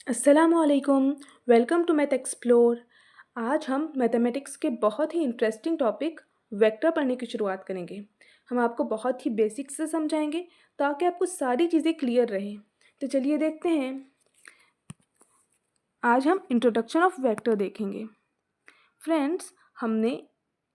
अस्सलामुअलैकुम। Welcome to math explore. आज हम मैथमेटिक्स के बहुत ही इंटरेस्टिंग टॉपिक वेक्टर पढ़ने की शुरुआत करेंगे। हम आपको बहुत ही बेसिक्स से समझाएंगे ताकि आपको सारी चीज़ें क्लियर रहें। तो चलिए देखते हैं। आज हम इंट्रोडक्शन ऑफ वेक्टर देखेंगे। फ्रेंड्स, हमने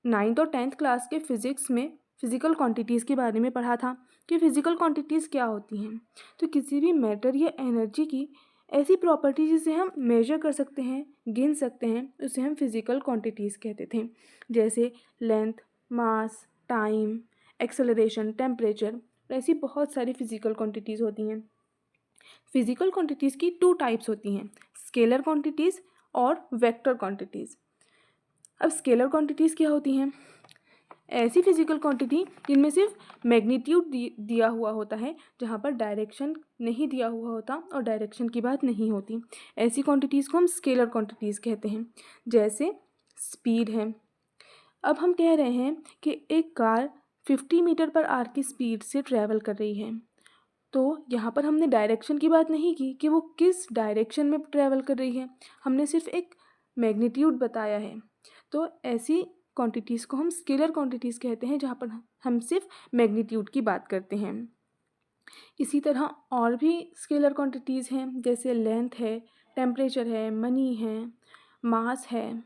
9th और 10th क्लास के फिज़िक्स में फिज़िकल क्वांटिटीज़ के बारे में पढ़ा था कि फिज़िकल क्वांटिटीज़ क्या होती हैं। तो किसी भी मैटर या एनर्जी की ऐसी प्रॉपर्टी जिसे हम मेजर कर सकते हैं, गिन सकते हैं, उसे हम फिज़िकल क्वांटिटीज़ कहते थे। जैसे लेंथ, मास, टाइम, एक्सेलरेशन, टेम्परेचर, ऐसी बहुत सारी फिज़िकल क्वांटिटीज़ होती हैं। फिज़िकल क्वांटिटीज़ की 2 टाइप्स होती हैं, स्केलर क्वांटिटीज़ और वेक्टर क्वांटिटीज़। अब स्केलर क्वांटिटीज़ क्या होती हैं? ऐसी फिजिकल क्वांटिटी जिनमें सिर्फ मैग्नीट्यूड दिया हुआ होता है, जहाँ पर डायरेक्शन नहीं दिया हुआ होता और डायरेक्शन की बात नहीं होती। ऐसी क्वांटिटीज़ को हम स्केलर क्वांटिटीज़ कहते हैं। जैसे स्पीड है। अब हम कह रहे हैं कि एक कार 50 मीटर पर आवर की स्पीड से ट्रैवल कर रही है। तो यहाँ पर हमने डायरेक्शन की बात नहीं की कि वो किस डायरेक्शन में ट्रैवल कर रही है, हमने सिर्फ एक मैग्नीट्यूड बताया है। तो ऐसी क्वांटिटीज़ को हम स्केलर क्वांटिटीज़ कहते हैं, जहाँ पर हम सिर्फ मैग्नीट्यूड की बात करते हैं। इसी तरह और भी स्केलर क्वांटिटीज़ हैं, जैसे लेंथ है, टेम्परेचर है, मनी है, मास है।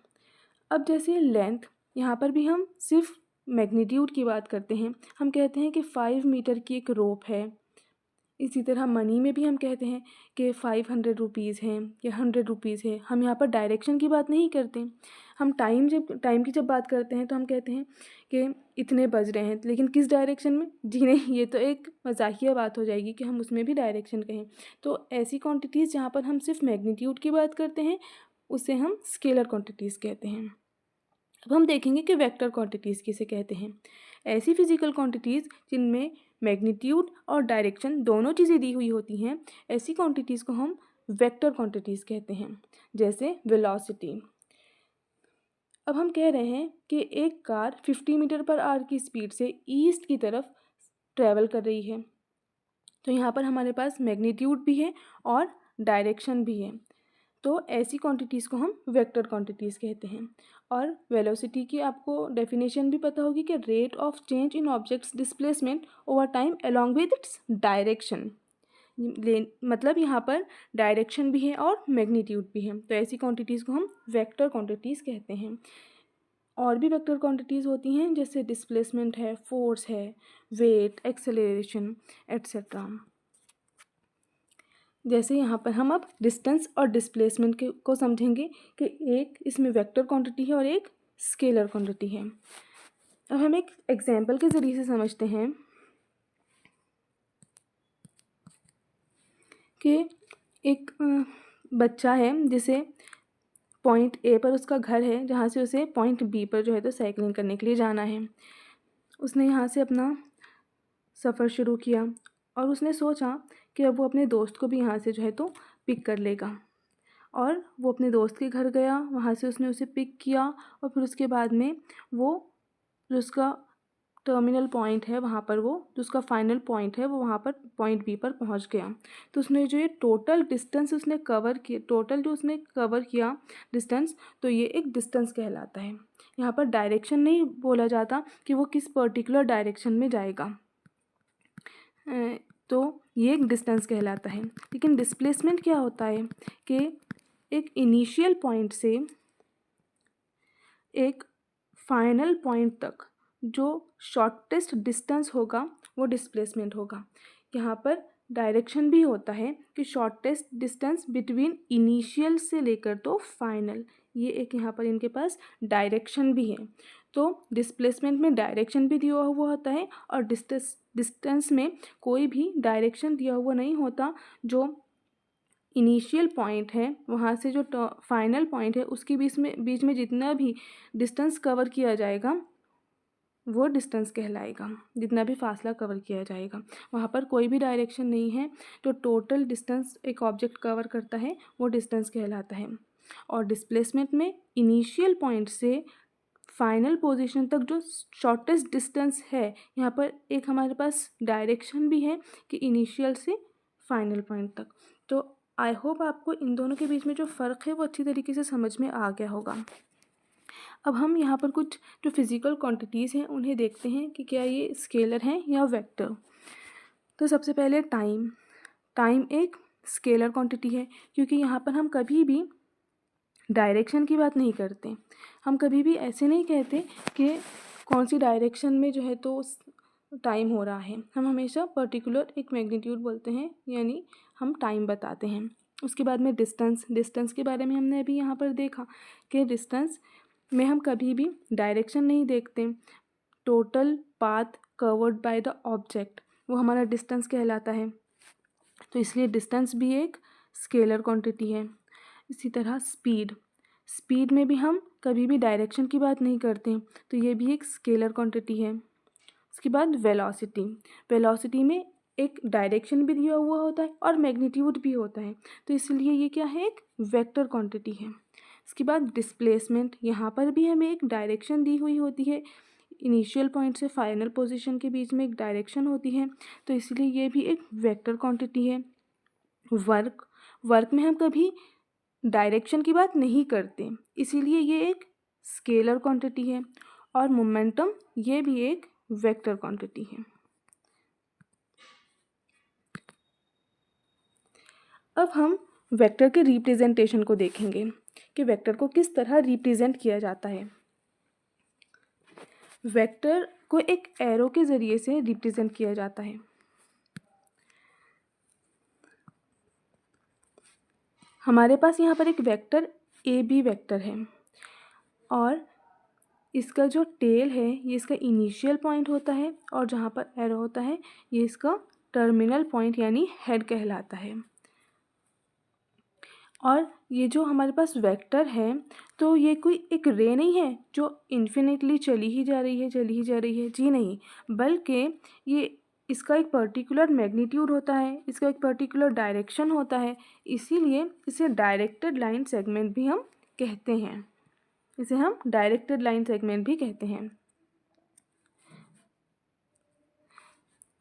अब जैसे लेंथ, यहाँ पर भी हम सिर्फ मैग्नीट्यूड की बात करते हैं। हम कहते हैं कि 5 मीटर की एक रोप है। इसी तरह मनी में भी हम कहते हैं कि 500 रुपीज़ हैं या 100 रुपीज़ है। हम यहाँ पर डायरेक्शन की बात नहीं करते। हम टाइम की जब बात करते हैं तो हम कहते हैं कि इतने बज रहे हैं, लेकिन किस डायरेक्शन में? जी नहीं, ये तो एक मजाकिया बात हो जाएगी कि हम उसमें भी डायरेक्शन कहें। तो ऐसी क्वांटिटीज़ जहाँ पर हम सिर्फ मैग्नीट्यूड की बात करते हैं, उसे हम स्केलर क्वांटिटीज़ कहते हैं। अब हम देखेंगे कि वेक्टर क्वांटिटीज़ किसे कहते हैं। ऐसी फिजिकल क्वांटिटीज़ जिनमें मैग्नीट्यूड और डायरेक्शन दोनों चीज़ें दी हुई होती हैं, ऐसी क्वांटिटीज़ को हम वेक्टर क्वांटिटीज़ कहते हैं। जैसे वेलोसिटी। अब हम कह रहे हैं कि एक कार 50 मीटर पर आवर की स्पीड से ईस्ट की तरफ ट्रैवल कर रही है। तो यहाँ पर हमारे पास मैग्नीट्यूड भी है और डायरेक्शन भी है। तो ऐसी क्वांटिटीज़ को हम वेक्टर क्वांटिटीज़ कहते हैं। और वेलोसिटी की आपको डेफिनेशन भी पता होगी कि rate of change in objects displacement over time along with its direction. मतलब यहाँ पर डायरेक्शन भी है और मैग्नीट्यूड भी है। तो ऐसी क्वांटिटीज़ को हम वेक्टर क्वांटिटीज़ कहते हैं। और भी वेक्टर क्वांटिटीज़ होती हैं, जैसे डिस्प्लेसमेंट है, फोर्स है, वेट, एक्सेलरेशन, एट्सेट्रा। जैसे यहाँ पर हम अब डिस्टेंस और डिस्प्लेसमेंट के को समझेंगे कि एक इसमें वेक्टर क्वांटिटी है और एक स्केलर क्वांटिटी है। अब हम एक एग्जांपल के ज़रिए से समझते हैं कि एक बच्चा है जिसे पॉइंट ए पर उसका घर है, जहाँ से उसे पॉइंट बी पर जो है तो साइकिलिंग करने के लिए जाना है। उसने यहाँ से अपना सफ़र शुरू किया और उसने सोचा कि अब वो अपने दोस्त को भी यहाँ से जो है तो पिक कर लेगा। और वो अपने दोस्त के घर गया, वहाँ से उसने उसे पिक किया और फिर उसके बाद में वो जो उसका टर्मिनल पॉइंट है, वहाँ पर वो जो उसका फाइनल पॉइंट है, वो वहाँ पर पॉइंट बी पर पहुँच गया। तो उसने जो ये टोटल डिस्टेंस उसने कवर किया, टोटल जो उसने कवर किया डिस्टेंस, तो ये एक डिस्टेंस कहलाता है। यहाँ पर डायरेक्शन नहीं बोला जाता कि वो किस पर्टिकुलर डायरेक्शन में जाएगा, तो ये एक डिस्टेंस कहलाता है। लेकिन डिस्प्लेसमेंट क्या होता है कि एक इनिशियल पॉइंट से एक फाइनल पॉइंट तक जो शॉर्टेस्ट डिस्टेंस होगा वो डिस्प्लेसमेंट होगा। यहाँ पर डायरेक्शन भी होता है कि शॉर्टेस्ट डिस्टेंस बिटवीन इनिशियल से लेकर तो फाइनल, ये एक यहाँ पर इनके पास डायरेक्शन भी है। तो डिस्प्लेसमेंट में डायरेक्शन भी दिया हुआ होता है और डिस्टेंस में कोई भी डायरेक्शन दिया हुआ नहीं होता। जो इनिशियल पॉइंट है वहाँ से जो फाइनल पॉइंट है उसके बीच में जितना भी डिस्टेंस कवर किया जाएगा वो डिस्टेंस कहलाएगा। जितना भी फासला कवर किया जाएगा वहाँ पर कोई भी डायरेक्शन नहीं है, जो टोटल डिस्टेंस एक ऑब्जेक्ट कवर करता है वो डिस्टेंस कहलाता है। और डिस्प्लेसमेंट में इनिशियल पॉइंट से फाइनल पोजीशन तक जो शॉर्टेस्ट डिस्टेंस है, यहाँ पर एक हमारे पास डायरेक्शन भी है कि इनिशियल से फाइनल पॉइंट तक। तो आई होप आपको इन दोनों के बीच में जो फ़र्क है वो अच्छी तरीके से समझ में आ गया होगा। अब हम यहाँ पर कुछ जो फिज़िकल क्वांटिटीज़ हैं उन्हें देखते हैं कि क्या ये स्केलर हैं या वेक्टर। तो सबसे पहले टाइम। टाइम एक स्केलर क्वांटिटी है, क्योंकि यहाँ पर हम कभी भी डायरेक्शन की बात नहीं करते। हम कभी भी ऐसे नहीं कहते कि कौन सी डायरेक्शन में जो है तो टाइम हो रहा है। हम हमेशा पर्टिकुलर एक मैग्नीट्यूड बोलते हैं, यानी हम टाइम बताते हैं। उसके बाद में डिस्टेंस। डिस्टेंस के बारे में हमने अभी यहाँ पर देखा कि डिस्टेंस में हम कभी भी डायरेक्शन नहीं देखते। Total path covered by the object, वो हमारा डिस्टेंस कहलाता है। तो इसलिए डिस्टेंस भी एक स्केलर क्वांटिटी है। इसी तरह स्पीड। स्पीड में भी हम कभी भी डायरेक्शन की बात नहीं करते, तो ये भी एक स्केलर क्वांटिटी है। उसके बाद वेलोसिटी। वेलोसिटी में एक डायरेक्शन भी दिया हुआ होता है और मैग्नीट्यूड भी होता है, तो इसलिए ये क्या है, एक वेक्टर क्वांटिटी है। इसके बाद डिस्प्लेसमेंट। यहाँ पर भी हमें एक डायरेक्शन दी हुई होती है। इनिशियल पॉइंट से फाइनल पोजीशन के बीच में एक डायरेक्शन होती है, तो इसलिए ये भी एक वेक्टर क्वांटिटी है। वर्क। वर्क में हम कभी डायरेक्शन की बात नहीं करते, इसीलिए ये एक स्केलर क्वांटिटी है। और मोमेंटम, ये भी एक वेक्टर क्वांटिटी है। अब हम वेक्टर के रिप्रेजेंटेशन को देखेंगे कि वेक्टर को किस तरह रिप्रेजेंट किया जाता है। वेक्टर को एक एरो के ज़रिए से रिप्रेजेंट किया जाता है। हमारे पास यहाँ पर एक वेक्टर ए बी वेक्टर है, और इसका जो टेल है ये इसका इनिशियल पॉइंट होता है, और जहाँ पर एरो होता है ये इसका टर्मिनल पॉइंट यानी हेड कहलाता है। और ये जो हमारे पास वेक्टर है, तो ये कोई एक रे नहीं है जो इन्फिनिटली चली ही जा रही है, जी नहीं, बल्कि ये इसका एक पर्टिकुलर मैग्नीट्यूड होता है, इसका एक पर्टिकुलर डायरेक्शन होता है, इसीलिए इसे डायरेक्टेड लाइन सेगमेंट भी हम कहते हैं। इसे हम डायरेक्टेड लाइन सेगमेंट भी कहते हैं।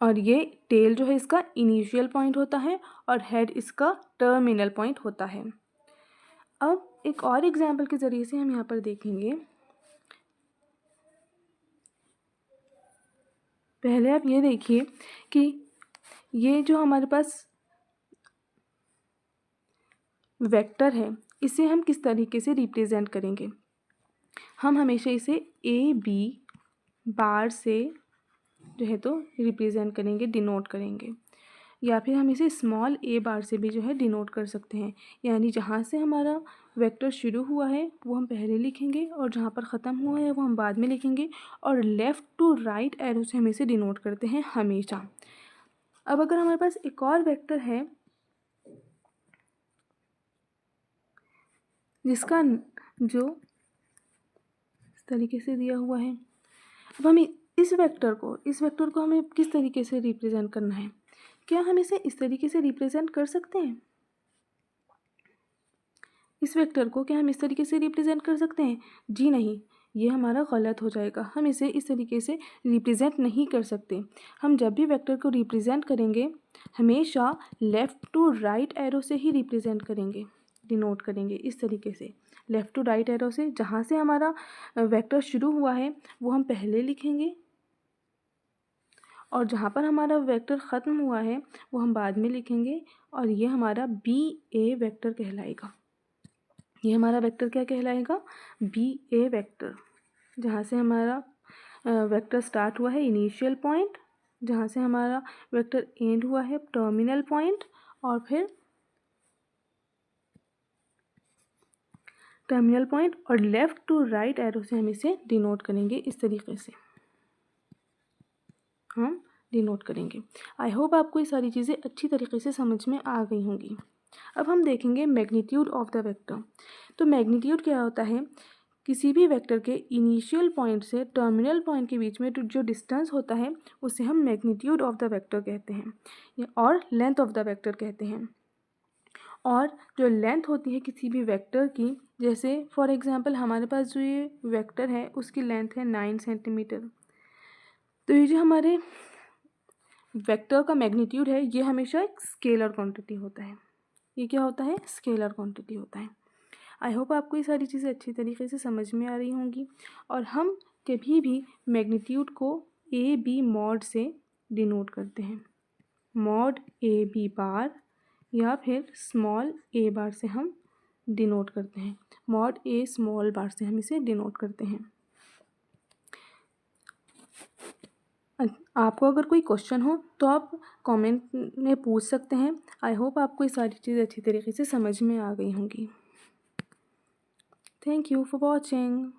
और ये टेल जो है इसका इनिशियल पॉइंट होता है और हेड इसका टर्मिनल पॉइंट होता है। अब एक और एग्जाम्पल के ज़रिए से हम यहाँ पर देखेंगे। पहले आप ये देखिए कि ये जो हमारे पास वेक्टर है, इसे हम किस तरीके से रिप्रेजेंट करेंगे। हम हमेशा इसे ए बी बार से जो है तो रिप्रेजेंट करेंगे, डिनोट करेंगे, या फिर हम इसे स्मॉल ए बार से भी जो है डिनोट कर सकते हैं। यानी जहाँ से हमारा वेक्टर शुरू हुआ है वो हम पहले लिखेंगे, और जहाँ पर ख़त्म हुआ है वो हम बाद में लिखेंगे, और लेफ़्ट टू राइट एरो से हम इसे डिनोट करते हैं हमेशा। अब अगर हमारे पास एक और वेक्टर है जिसका जो इस तरीके से दिया हुआ है, अब हमें इस वेक्टर को हमें किस तरीके से रिप्रेजेंट करना है। क्या हम इसे इस तरीके से रिप्रेजेंट कर सकते हैं? इस वेक्टर को क्या हम इस तरीके से रिप्रेजेंट कर सकते हैं? जी नहीं, ये हमारा गलत हो जाएगा। हम इसे इस तरीके से रिप्रेजेंट नहीं कर सकते। हम जब भी वेक्टर को रिप्रेजेंट करेंगे हमेशा लेफ़्ट टू राइट एरो से ही रिप्रेजेंट करेंगे, डिनोट करेंगे इस तरीके से। लेफ़्ट टू राइट एरो से जहाँ से हमारा वेक्टर शुरू हुआ है वो हम पहले लिखेंगे, और जहाँ पर हमारा वेक्टर ख़त्म हुआ है वो हम बाद में लिखेंगे, और ये हमारा बी ए वेक्टर कहलाएगा। ये हमारा वेक्टर क्या कहलाएगा? बी ए वेक्टर। जहाँ से हमारा वेक्टर स्टार्ट हुआ है इनिशियल पॉइंट, जहाँ से हमारा वेक्टर एंड हुआ है टर्मिनल पॉइंट, और फिर टर्मिनल पॉइंट और लेफ़्ट टू राइट एरो से हम इसे डिनोट करेंगे इस तरीके से हम डिनोट करेंगे। आई होप आपको ये सारी चीज़ें अच्छी तरीके से समझ में आ गई होंगी। अब हम देखेंगे मैग्नीट्यूड ऑफ द वेक्टर। तो मैग्नीट्यूड क्या होता है? किसी भी वेक्टर के इनिशियल पॉइंट से टर्मिनल पॉइंट के बीच में जो डिस्टेंस होता है उसे हम मैग्नीट्यूड ऑफ द वेक्टर कहते हैं, और लेंथ ऑफ द वेक्टर कहते हैं। और जो लेंथ होती है किसी भी वेक्टर की, जैसे फॉर एग्जांपल हमारे पास जो ये वेक्टर है उसकी लेंथ है 9 सेंटीमीटर, तो ये जो हमारे वेक्टर का मैग्नीट्यूड है ये हमेशा एक स्केलर क्वांटिटी होता है। ये क्या होता है, स्केलर क्वांटिटी होता है। आई होप आपको ये सारी चीज़ें अच्छी तरीके से समझ में आ रही होंगी। और हम कभी भी मैग्नीट्यूड को ए बी मॉड से डिनोट करते हैं, मॉड ए बी बार या फिर स्मॉल ए बार से हम डिनोट करते हैं, मॉड ए स्मॉल बार से हम इसे डिनोट करते हैं। आपको अगर कोई क्वेश्चन हो तो आप कमेंट में पूछ सकते हैं। आई होप आपको ये सारी चीज़ें अच्छी तरीके से समझ में आ गई होंगी। Thank you for watching.